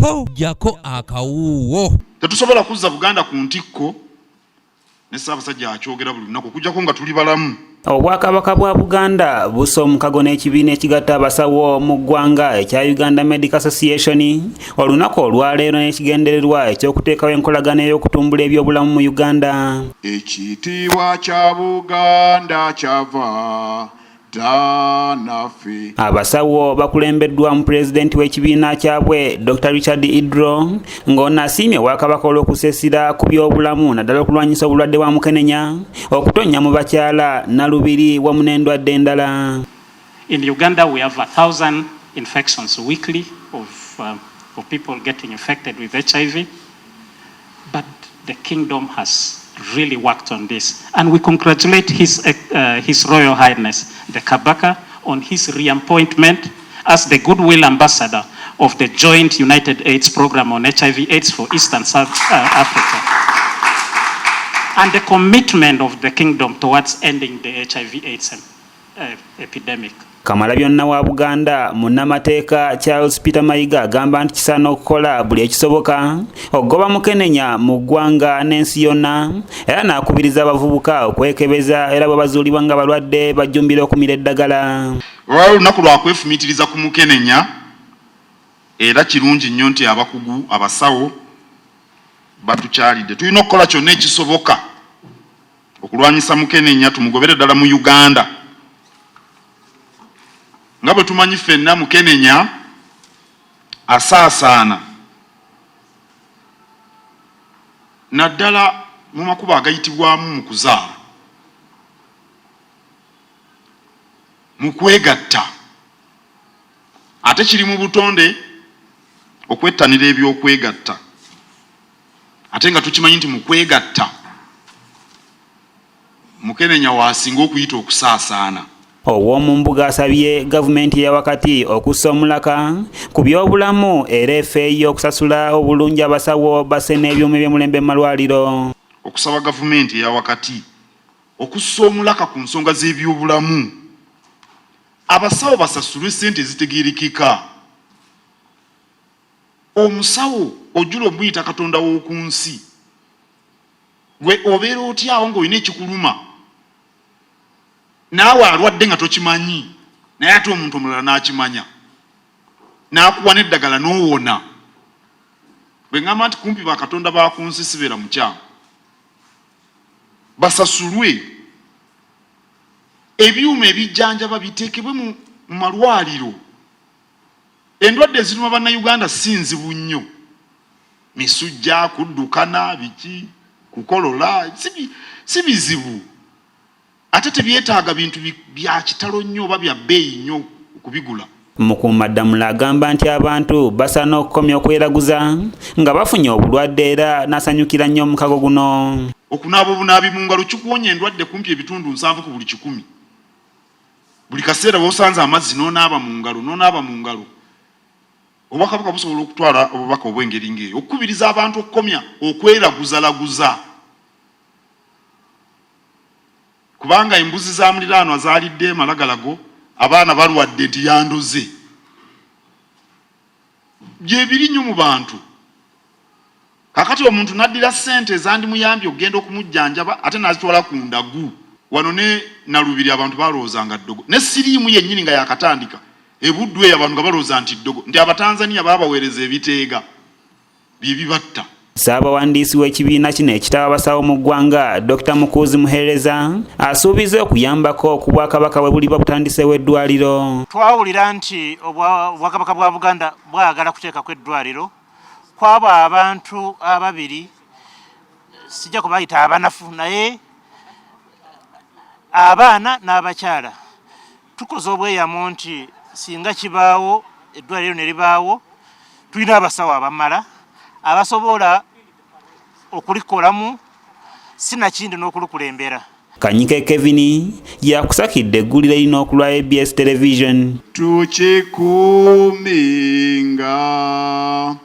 po jako akawuwo. Tetusobola kuzza Buganda ku ntikko ne Ssaabasajja akyogera buli lunaku okuggyako nga tuli balamu. Obwakabaka bwa Buganda bussa omukago n'ekibiina ekigatta abasawo mu ggwanga ekya Uganda Medical Association olunaku olwaleero n'ekigendererwa ekyokuteekawo enkolagana ey'okutumbula ebyobulamu mu Uganda. Ekitiibwa kya Buganda kyava danafe. Abasawo bakulembeddwa mu pulezidenti w'ekibiina kyabwe Dr. Richard Idro ng'ono asiimye Obwakabaka olw'okusesira ku byobulamu naddala okulwanyisa obulwadde bwa Mukenenya okutonnya mu bakyala Nalubiri wamu n'endwadde endala. In Uganda we have 1,000 infections weekly of people getting infected with HIV, but the kingdom has really worked on this, and we congratulate His Royal Highness the Kabaka on his reappointment as the goodwill ambassador of the joint United AIDS program on HIV/AIDS for East and South Africa, and the commitment of the kingdom towards ending the HIV/AIDS epidemic. Kamalabyonna wa Buganda munnamateeka Charles Peter Mayiga agamba nti kisaana okukola buli ekisoboka okugoba Mukenenya mu ggwanga n'ensi yonna, era n'akubiriza abavubuka okwekebeza era bwe bazuulibwa nga balwadde bajjumbira okumira eddagala. Olwali olunaku lwa kwefumiitiriza ku Mukenenya, era kirungi nnyo nti abakugu abasawo batukyalidde. Tulina okukola kyonna ekisoboka okulwanyisa Mukenenya tumugobere ddala mu Uganda. Nga bwe tumanyi ffenna Mukenenya asaasaana naddala mu makubo agayitibwamu mu kuzaala, mu kwegatta, ate kiri mu butonde okwettanira ebyokwegatta, ate nga tukimanyi nti mu kwegatta Mukenenya waasinga okuyita okusaasaana. Ow'omumbuga asabye gavumenti eya wakati okussa omulaka ku byobulamu era effeeyo okusasula obulungi abasawo basse n'ebyuma eby'omulembe mu malwaliro. Okusaba gavumenti eya wakati okussa omulaka ku nsonga z'ebyobulamu, abasawo basasulwe ssente ezitegeerekeka. Omusawo ojjula omuyita Katonda w'oku nsi, gwe obeera otyawo ng'olina ekikuluma, naawe alwadde nga tokimanyi, naye ate omuntu omulala n'akimanya, n'akuwa n'eddagala n'owona. Bwe ngamba nti kumpi bakatonda ba ku nsi sibeera mukyamu. Basasulwe, ebyuma ebijjanjaba biteekebwe mu malwaliro. Endwadde eziruma bannayuganda si nzibu nnyo, misujja, kuddukana, biki, kukolola, si bizibu. Ate tebyetaaga bintu bya kitalo nnyo oba bya bbeeyi nnyo okubigula. Mukuumaddamula agamba nti abantu basaana okukomya okweraguza nga bafunye obulwadde era n'asanyukira nnyo omukago guno. Okunaaba obunaabi mu ngalo kikuwonya endwadde kumpi ebitundu 7 ku buli 100. Buli kaseera bw'osanze amazzi n'onaaba mu ngalo. Obwakabaka busobola okutwala obubaka obw'engeri ng'eyo okukubiriza abantu okukomya okweraguzalaguza. Kubanga embuzi za muliraanwa zaalidde malagalago, abaana balwadde nti yandoze. Bye biri nnyo mu bantu. Kakati omuntu naddira ssente ezandimuyambye okugenda okumujjanjaba ate n'azitwala ku ndagu. Wano ne Nalubiri abantu balowoozanga ddogo. Ne siriimu yennyini nga yakatandika. Ebuddu eyo abantu nga balowooza nti ddogo. Nti Abatanzania baabaweereza ebiteega. Bye bibatta. Ssaabawandiisi w'ekibiina kino ekitaba abasawo mu ggwanga Dr. Mukuzi Muhereza asuubiza okuyambako ku Bwakabaka bwe buliba butandisewo eddwaliro. Twawulira nti Obwakabaka bwa Buganda bwagala kuteekako eddwaliro kwabo abantu ababiri, sijja kubayita abanafu naye abaana n'abakyala. Tukoze obweyamo nti singa kibaawo eddwaliro ne libaawo tulina abasawo abamala abasobola okulikolamu sinakindi n'okulukulembera. Kanyike Kevin yakusakidde eggulire lino okulwa ABS Television. Tukikuuminga.